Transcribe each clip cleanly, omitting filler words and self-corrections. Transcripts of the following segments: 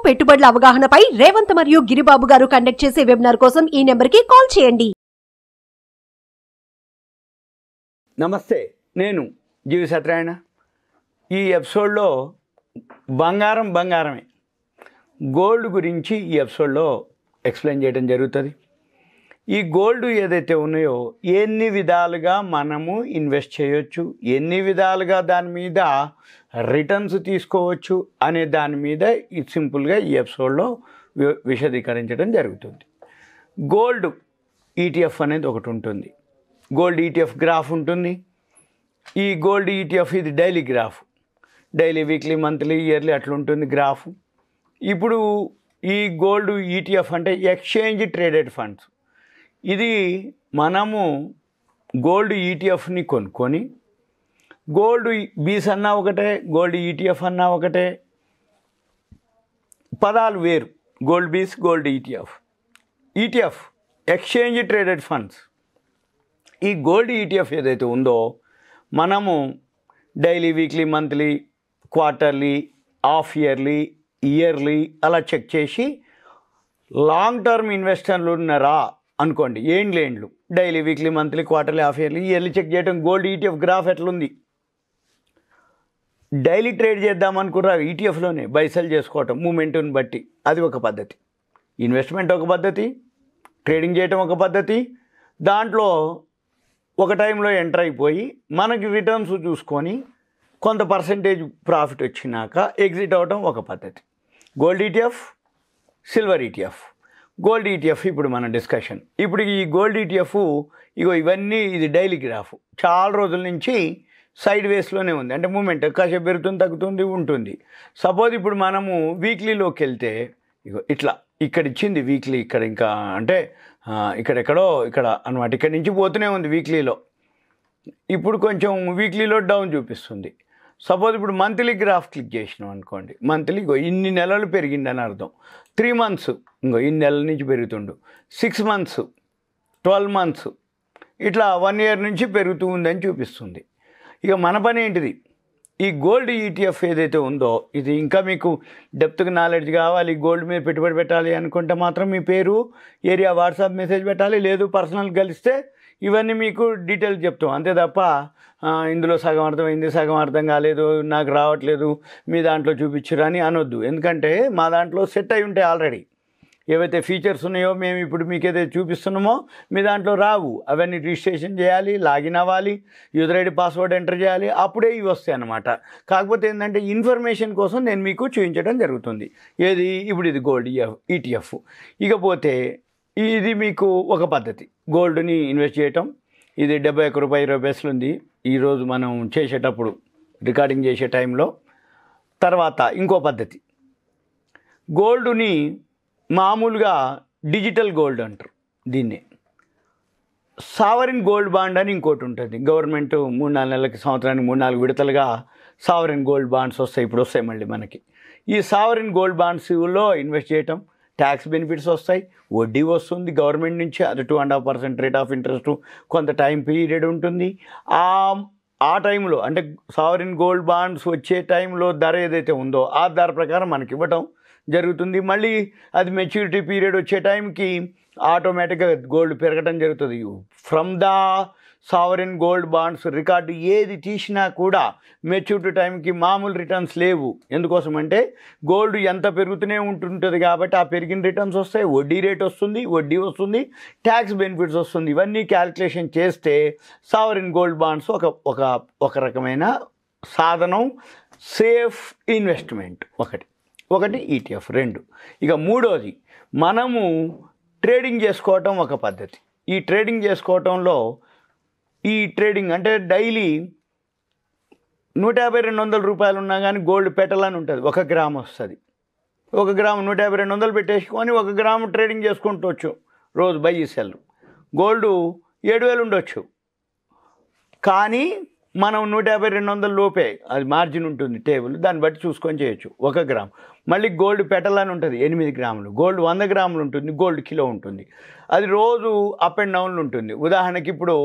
పెట్టుబడుల అవగాహనపై రేవంత్ మరియు గిరిబాబు గారు కండక్ట్ చేసే వెబినార్ కోసం ఈ నెంబర్కి కాల్ చేయండి. నమస్తే, నేను జీవి సత్యనారాయణ. ఈ ఎపిసోడ్లో బంగారమే గోల్డ్ గురించి ఈ ఎపిసోడ్లో ఎక్స్ప్లెయిన్ చేయడం జరుగుతుంది. ఈ గోల్డ్ ఏదైతే ఉన్నాయో ఎన్ని విధాలుగా మనము ఇన్వెస్ట్ చేయొచ్చు, ఎన్ని విధాలుగా దాని మీద రిటర్న్స్ తీసుకోవచ్చు అనే దాని మీద ఈ సింపుల్గా ఈ ఎపిసోడ్లో విశదీకరించడం జరుగుతుంది. గోల్డ్ ఈటీఎఫ్ అనేది ఒకటి ఉంటుంది. గోల్డ్ ఈటీఎఫ్ గ్రాఫ్ ఉంటుంది. ఈ గోల్డ్ ఈటీఎఫ్ ఇది daily graph, daily, weekly, monthly, yearly అట్లా ఉంటుంది గ్రాఫ్. ఇప్పుడు ఈ గోల్డ్ ఈటీఎఫ్ అంటే ఎక్స్చేంజ్ ట్రేడెడ్ ఫండ్స్. ఇది మనము గోల్డ్ ఈటీఎఫ్ని కొనుక్కొని, గోల్డ్ బీస్ అన్నా ఒకటే, గోల్డ్ ఈటీఎఫ్ అన్నా ఒకటే, పదాలు వేరు. Gold bees, gold ETF. ETF exchange traded funds. ఈ గోల్డ్ ఈటీఎఫ్ ఏదైతే ఉందో మనము daily, weekly, monthly, quarterly, half yearly, yearly అలా చెక్ చేసి లాంగ్ టర్మ్ ఇన్వెస్టర్లు ఉన్నారా అనుకోండి, ఏండ్లు daily, weekly, monthly, quarterly, half yearly, yearly check చేయడం. గోల్డ్ ఈటీఎఫ్ గ్రాఫ్ ఎట్లుంది? డైలీ ట్రేడ్ చేద్దామనుకున్నా ఈటీఎఫ్లోనే బైసెల్ చేసుకోవటం మూమెంట్ని బట్టి, అది ఒక పద్ధతి. ఇన్వెస్ట్మెంట్ ఒక పద్ధతి, ట్రేడింగ్ చేయటం ఒక పద్ధతి. దాంట్లో ఒక టైంలో ఎంటర్ అయిపోయి మనకి రిటర్న్స్ చూసుకొని కొంత పర్సంటేజ్ ప్రాఫిట్ వచ్చినాక ఎగ్జిట్ అవ్వటం ఒక పద్ధతి. Gold ETF, silver ETF. Gold ETF ఇప్పుడు మన డిస్కషన్. ఇప్పుడు ఈ గోల్డ్ ఈటీఎఫ్ ఇవన్నీ ఇది డైలీ గ్రాఫ్, చాలా రోజుల నుంచి సైడ్ వేస్లోనే ఉంది. అంటే మూమెంట్ కాసేపు పెరుగుతుంది, తగ్గుతుంది, ఉంటుంది. సపోజ్ ఇప్పుడు మనము వీక్లీలోకి వెళ్తే ఇట్లా ఇక్కడ ఇచ్చింది వీక్లీ, ఇక్కడ ఇంకా అంటే ఇక్కడెక్కడో ఇక్కడ అనమాట, ఇక్కడి నుంచి పోతూనే ఉంది వీక్లీలో. ఇప్పుడు కొంచెం వీక్లీలో డౌన్ చూపిస్తుంది. సపోజ్ ఇప్పుడు మంత్లీ గ్రాఫ్ క్లిక్ చేసినాం అనుకోండి, మంత్లీ ఇన్ని నెలలు పెరిగిందని అర్థం. 3 మంత్స్ ఇన్ని నెలల నుంచి పెరుగుతుండు, 6 మంత్స్, 12 మంత్స్, ఇట్లా 1 ఇయర్ నుంచి పెరుగుతూ ఉందని చూపిస్తుంది. ఇక మన పని ఏంటిది? ఈ గోల్డ్ ఈటీఎఫ్ ఏదైతే ఉందో ఇది ఇంకా మీకు డెప్త్గా నాలెడ్జ్ కావాలి, గోల్డ్ మీద పెట్టుబడి పెట్టాలి అనుకుంటే మాత్రం మీ పేరు, ఏరియా, వాట్సాప్ మెసేజ్ పెట్టాలి. లేదు పర్సనల్ కలిస్తే ఇవన్నీ మీకు డీటెయిల్స్ చెప్తాం. అంతే తప్ప ఇందులో సగం అర్థమైంది, సగం అర్థం కాలేదు, నాకు రావట్లేదు, మీ దాంట్లో చూపించరు అని అనొద్దు. ఎందుకంటే మా దాంట్లో సెట్ అయి ఉంటాయి ఆల్రెడీ. ఏవైతే ఫీచర్స్ ఉన్నాయో మేము ఇప్పుడు మీకు ఏదైతే చూపిస్తున్నామో మీ దాంట్లో రావు. అవన్నీ రిజిస్ట్రేషన్ చేయాలి, లాగిన్ అవ్వాలి, యూజర్ ఐడి, పాస్వర్డ్ ఎంటర్ చేయాలి, అప్పుడే ఇవి వస్తాయి అన్నమాట. కాకపోతే ఏంటంటే ఇన్ఫర్మేషన్ కోసం నేను మీకు చూపించడం జరుగుతుంది. ఏది ఇప్పుడు ఇది గోల్డ్ ఈటీఎఫ్. ఇకపోతే ఇది మీకు ఒక పద్ధతి గోల్డ్ని ఇన్వెస్ట్ చేయటం. ఇది 71 రూపాయి 20 పైసలు ఉంది ఈరోజు మనం చేసేటప్పుడు, రికార్డింగ్ చేసే టైంలో. తర్వాత ఇంకో పద్ధతి, గోల్డ్ని మామూలుగా డిజిటల్ గోల్డ్ అంటారు దీన్ని. సావరిన్ గోల్డ్ బాండ్ అని ఇంకోటి ఉంటుంది. గవర్నమెంట్ 3-4 నెలలకి, సంవత్సరానికి 3-4 విడతలుగా సావరిన్ గోల్డ్ బాండ్స్ వస్తాయి. ఇప్పుడు వస్తాయి మళ్ళీ మనకి. ఈ సావరిన్ గోల్డ్ బాండ్స్లో ఇన్వెస్ట్ చేయటం, ట్యాక్స్ బెనిఫిట్స్ వస్తాయి, వడ్డీ వస్తుంది గవర్నమెంట్ నుంచి. అది 2.5% రేట్ ఆఫ్ ఇంట్రెస్ట్, కొంత టైం పీరియడ్ ఉంటుంది. ఆ టైంలో అంటే సావరిన్ గోల్డ్ బాండ్స్ వచ్చే టైంలో ధర ఏదైతే ఉందో ఆ ధర ప్రకారం మనకి ఇవ్వటం జరుగుతుంది. మళ్ళీ అది మెచ్యూరిటీ పీరియడ్ వచ్చే టైంకి ఆటోమేటిక్గా గోల్డ్ పెరగడం జరుగుతుంది. From the sovereign gold bonds record ఏది తీసినా కూడా మెచ్యూరిటీ టైంకి మామూలు రిటర్న్స్ లేవు. ఎందుకోసం అంటే గోల్డ్ ఎంత పెరుగుతూనే ఉంటుంటుంది కాబట్టి ఆ పెరిగిన రిటర్న్స్ వస్తాయి, వడ్డీ రేట్ వస్తుంది, వడ్డీ వస్తుంది, ట్యాక్స్ బెనిఫిట్స్ వస్తుంది. ఇవన్నీ క్యాలిక్యులేషన్ చేస్తే సావరిన్ గోల్డ్ బాండ్స్ ఒక రకమైన సాధనం, సేఫ్ ఇన్వెస్ట్మెంట్. ఒకటి ఈటీఎఫ్. 2 ఇక మూడోది మనము ట్రేడింగ్ చేసుకోవటం ఒక పద్ధతి. ఈ ట్రేడింగ్ చేసుకోవటంలో ఈ ట్రేడింగ్ అంటే డైలీ 150-200 రూపాయలు ఉన్నా కానీ గోల్డ్ పెట్టాలని ఉంటుంది. 1 గ్రామ్ వస్తుంది. 1 గ్రాము 150-200 పెట్టేసుకొని 1 గ్రాము ట్రేడింగ్ చేసుకుంటవచ్చు రోజు, బై సెల్. గోల్డ్ 7,000 ఉండొచ్చు, కానీ మనం 150-200 లోపే అది మార్జిన్ ఉంటుంది టేబుల్, దాన్ని బట్టి చూసుకొని చేయొచ్చు. 1 గ్రామ్. మళ్ళీ గోల్డ్ పెట్టాలని ఉంటుంది 8 గ్రాములు. గోల్డ్ 100 గ్రాములు ఉంటుంది, గోల్డ్ కిలో ఉంటుంది. అది రోజు అప్ అండ్ డౌన్లు ఉంటుంది. ఉదాహరణకి ఇప్పుడు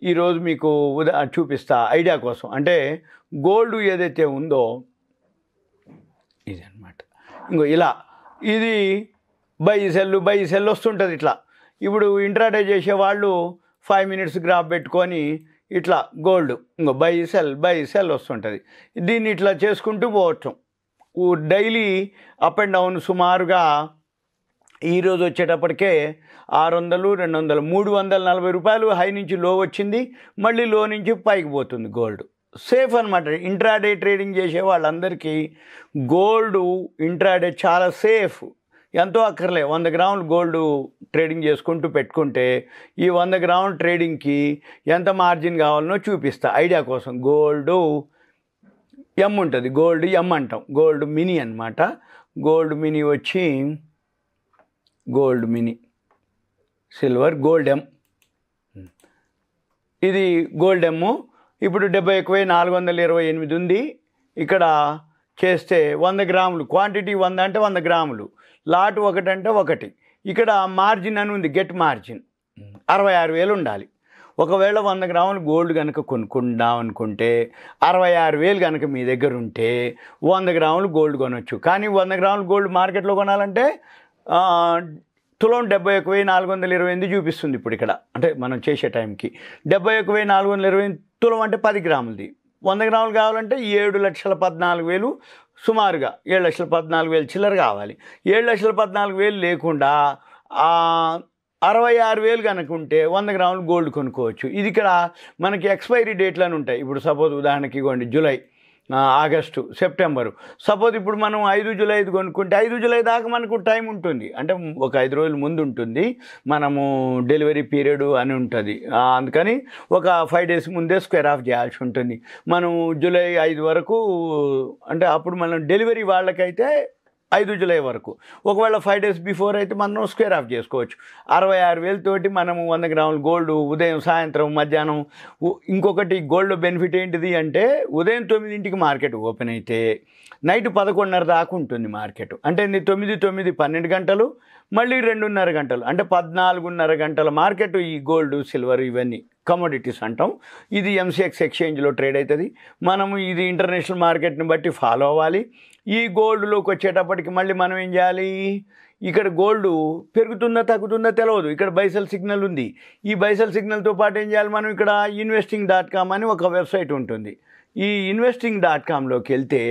ఈరోజు మీకు చూపిస్తా ఐడియా కోసం. అంటే గోల్డ్ ఏదైతే ఉందో ఇది అనమాట. ఇంకో ఇలా ఇది బై సెల్ వస్తుంటుంది ఇట్లా. ఇప్పుడు ఇంట్రాడే చేసేవాళ్ళు 5 minutes గ్రాఫ్ పెట్టుకొని ఇట్లా గోల్డ్ ఇంకో బై సెల్ వస్తుంటుంది. దీన్ని ఇట్లా చేసుకుంటూ పోవచ్చు. డైలీ అప్ అండ్ డౌన్ సుమారుగా ఈరోజు వచ్చేటప్పటికే 600, 200, 340 రూపాయలు హై నుంచి లో వచ్చింది. మళ్ళీ లో నుంచి పైకి పోతుంది గోల్డ్. సేఫ్ అనమాట. ఇంట్రాడే ట్రేడింగ్ చేసే వాళ్ళందరికీ గోల్డ్ ఇంట్రాడే చాలా సేఫ్. ఎంతో అక్కర్లే. 100 గ్రాములు గోల్డ్ ట్రేడింగ్ చేసుకుంటూ పెట్టుకుంటే ఈ 100 గ్రాముల ట్రేడింగ్కి ఎంత మార్జిన్ కావాలనో చూపిస్తా ఐడియా కోసం. గోల్డ్ ఎమ్ ఉంటుంది, గోల్డ్ ఎమ్ అంటాం, గోల్డ్ మినీ అనమాట. గోల్డ్ మినీ వచ్చి గోల్డ్ మినీ సిల్వర్ గోల్డ్ ఎమ్. ఇది గోల్డ్ ఎమ్. ఇప్పుడు 71,428 ఉంది. ఇక్కడ చేస్తే 100 గ్రాములు క్వాంటిటీ 100 అంటే 100 గ్రాములు, లాట్ 1 అంటే 1. ఇక్కడ మార్జిన్ అని ఉంది, గెట్ మార్జిన్ 66,000 ఉండాలి. ఒకవేళ 100 గ్రాములు గోల్డ్ కనుక కొనుక్కుందాం అనుకుంటే 66,000 కనుక మీ దగ్గర ఉంటే 100 గ్రాములు గోల్డ్ కొనవచ్చు. కానీ 100 గ్రాములు గోల్డ్ మార్కెట్లో కొనాలంటే తులం 71,428 చూపిస్తుంది ఇప్పుడు ఇక్కడ. అంటే మనం చేసే టైంకి 71,428 తులం అంటే 10 గ్రాములది. 100 గ్రాములు కావాలంటే 7,14,000 సుమారుగా 7,14,000 చిల్లర కావాలి. 7,14,000 లేకుండా 66,000 కనుక ఉంటే 100 గ్రాములు గోల్డ్ కొనుక్కోవచ్చు. ఇది ఇక్కడ మనకి ఎక్స్పైరీ డేట్లు అని ఉంటాయి. ఇప్పుడు సపోజ్ ఉదాహరణకి ఇవ్వండి జూలై, ఆగస్టు, సెప్టెంబరు. సపోజ్ ఇప్పుడు మనం 5 జూలై కొనుక్కుంటే 5 జూలై దాకా మనకు టైం ఉంటుంది. అంటే ఒక 5 రోజుల ముందు ఉంటుంది, మనము డెలివరీ పీరియడ్ అని ఉంటుంది. అందుకని ఒక 5 days ముందే స్క్వేర్ ఆఫ్ చేయాల్సి ఉంటుంది. మనం జూలై 5 వరకు అంటే అప్పుడు మనం డెలివరీ వాళ్ళకైతే 5 జూలై వరకు. ఒకవేళ 5 days బిఫోర్ అయితే మనం స్క్వేర్ ఆఫ్ చేసుకోవచ్చు. 66,000 తోటి మనము 100 గ్రాములు గోల్డ్ ఉదయం, సాయంత్రం, మధ్యాహ్నం. ఇంకొకటి గోల్డ్ బెనిఫిట్ ఏంటిది అంటే ఉదయం 9ంటికి మార్కెట్ ఓపెన్ అయితే నైట్ 11:30 దాకా ఉంటుంది మార్కెట్. అంటే 9, 12 గంటలు, మళ్ళీ 2:30 గంటలు, అంటే 14:30 గంటల మార్కెట్. ఈ గోల్డ్, సిల్వర్ ఇవన్నీ కమోడిటీస్ అంటాం. ఇది ఎంసీఎక్స్ ఎక్స్చేంజ్లో ట్రేడ్ అవుతుంది. మనము ఇది ఇంటర్నేషనల్ మార్కెట్ని బట్టి ఫాలో అవ్వాలి. ఈ గోల్డ్లోకి వచ్చేటప్పటికి మళ్ళీ మనం ఏం చేయాలి? ఇక్కడ గోల్డ్ పెరుగుతుందా తగ్గుతుందా తెలియదు. ఇక్కడ బైసెల్ సిగ్నల్ ఉంది. ఈ బైసెల్ సిగ్నల్తో పాటు ఏం చేయాలి మనం? ఇక్కడ investing.com అని ఒక వెబ్సైట్ ఉంటుంది. ఈ investing.comలోకి వెళ్తే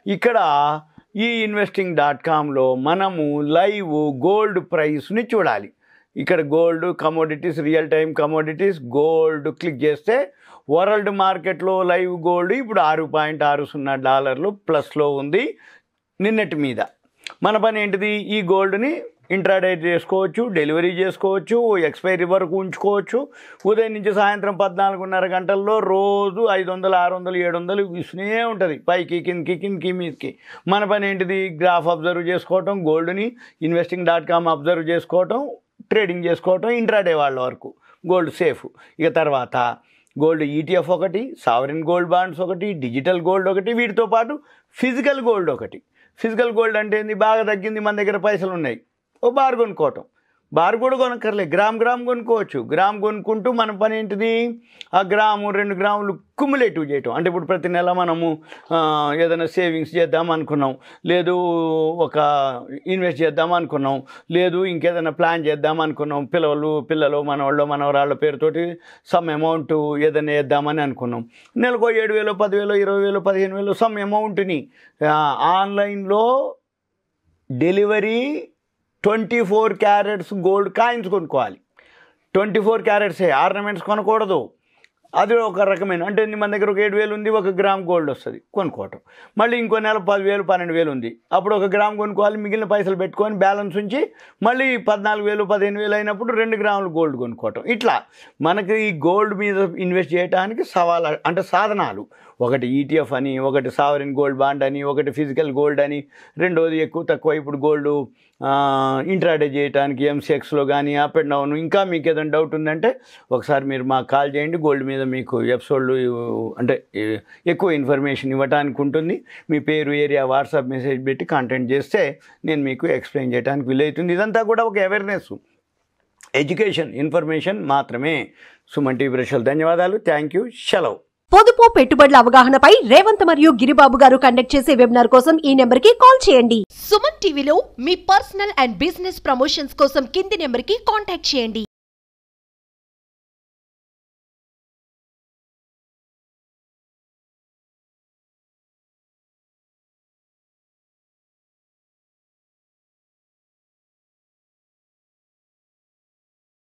ఇక్కడ ఈ investing.comలో మనము లైవ్ గోల్డ్ ప్రైస్ని చూడాలి. ఇక్కడ gold commodities, real time commodities, gold click చేస్తే వరల్డ్ మార్కెట్లో లైవ్ గోల్డ్ ఇప్పుడు $6.60 ప్లస్లో ఉంది నిన్నటి మీద. మన పని ఏంటిది? ఈ గోల్డ్ని ఇంట్రాడే చేసుకోవచ్చు, డెలివరీ చేసుకోవచ్చు, ఎక్స్పైరీ వరకు ఉంచుకోవచ్చు. ఉదయం నుంచి సాయంత్రం 14:30 గంటల్లో రోజు 500, 600, 700 ఇస్తూనే ఉంటుంది, పైకి కిందకి మీదకి. మన పని ఏంటిది? గ్రాఫ్ అబ్జర్వ్ చేసుకోవటం, గోల్డ్ని investing.com అబ్జర్వ్ చేసుకోవటం, ట్రేడింగ్ చేసుకోవటం. ఇంట్రాడే వాళ్ళ వరకు గోల్డ్ సేఫ్. ఇక తర్వాత గోల్డ్ ETF ఒకటి, సావరిన్ గోల్డ్ బాండ్స్ ఒకటి, డిజిటల్ గోల్డ్ ఒకటి, వీటితో పాటు ఫిజికల్ గోల్డ్ ఒకటి. ఫిజికల్ గోల్డ్ అంటే ఏంది? బాగా తగ్గింది, మన దగ్గర పైసలు ఉన్నాయి, ఓ బార్ కొనుక్కోవటం. బార్ కూడా కొనక్కర్లే, గ్రామ్ కొనుక్కోవచ్చు. గ్రామ్ కొనుక్కుంటూ మన పని ఏంటిది? ఆ గ్రాము 2 గ్రాములు కుములేటివ్ చేయటం. అంటే ఇప్పుడు ప్రతి నెల మనము ఏదైనా సేవింగ్స్ చేద్దాం అనుకున్నాం, లేదు ఒక ఇన్వెస్ట్ చేద్దాం అనుకున్నాం, లేదు ఇంకేదైనా ప్లాన్ చేద్దాం అనుకున్నాం, పిల్లలు మనవరాళ్ళ పేరుతోటి సమ్ అమౌంట్ ఏదైనా వేద్దామని అనుకున్నాం. నెలకు 7,000, 10,000, 20,000, 15,000 సమ్ అమౌంట్ని ఆన్లైన్లో డెలివరీ 24 క్యారెట్స్ గోల్డ్ కాయిన్స్ కొనుక్కోవాలి. 24 క్యారెట్సే, ఆర్నమెంట్స్ కొనకూడదు. అది ఒక రకమైన, అంటే మన దగ్గర ఒక 7,000 ఉంది, 1 గ్రామ్ గోల్డ్ వస్తుంది కొనుక్కోవటం. మళ్ళీ ఇంకో నెల 10,000, 12,000 ఉంది, అప్పుడు 1 గ్రామ్ కొనుక్కోవాలి. మిగిలిన పైసలు పెట్టుకొని బ్యాలెన్స్ ఉంచి మళ్ళీ 14,000, 15,000 అయినప్పుడు 2 గ్రాములు గోల్డ్ కొనుక్కోవటం. ఇట్లా మనకి ఈ గోల్డ్ మీద ఇన్వెస్ట్ చేయడానికి అంటే సాధనాలు. ఒకటి ETF అని, ఒకటి సావరిన్ గోల్డ్ బాండ్ అని, ఒకటి ఫిజికల్ గోల్డ్ అని, రెండోది ఎక్కువ తక్కువ ఇప్పుడు గోల్డ్ ఇంట్రాడే చేయడానికి MCXలో కానీ అప్ అండ్ డౌన్. ఇంకా మీకు ఏదైనా డౌట్ ఉందంటే ఒకసారి మీరు మాకు కాల్ చేయండి. గోల్డ్ మీద మీకు ఎపిసోడ్లు అంటే ఎక్కువ ఇన్ఫర్మేషన్ ఇవ్వడానికి ఉంటుంది. మీ పేరు, ఏరియా, వాట్సాప్ మెసేజ్ పెట్టి కాంటాక్ట్ చేస్తే నేను మీకు ఎక్స్ప్లెయిన్ చేయడానికి వీలవుతుంది. ఇదంతా కూడా ఒక అవేర్నెస్, ఎడ్యుకేషన్, ఇన్ఫర్మేషన్ మాత్రమే. సుమన్ టీవీ ప్రేక్షకులకు ధన్యవాదాలు. Thank you. సెలవు. పొదుపు పెట్టుబడుల అవగాహనపై రేవంత్ మరియు గిరిబాబు గారు కండక్ట్ చేసే వెబినార్ కోసం ఈ నెంబర్ కి కాల్ చేయండి. సుమన్ టీవీలో మీ పర్సనల్ అండ్ బిజినెస్ ప్రమోషన్స్ కోసం కింది నెంబర్ కి కాంటాక్ట్ చేయండి.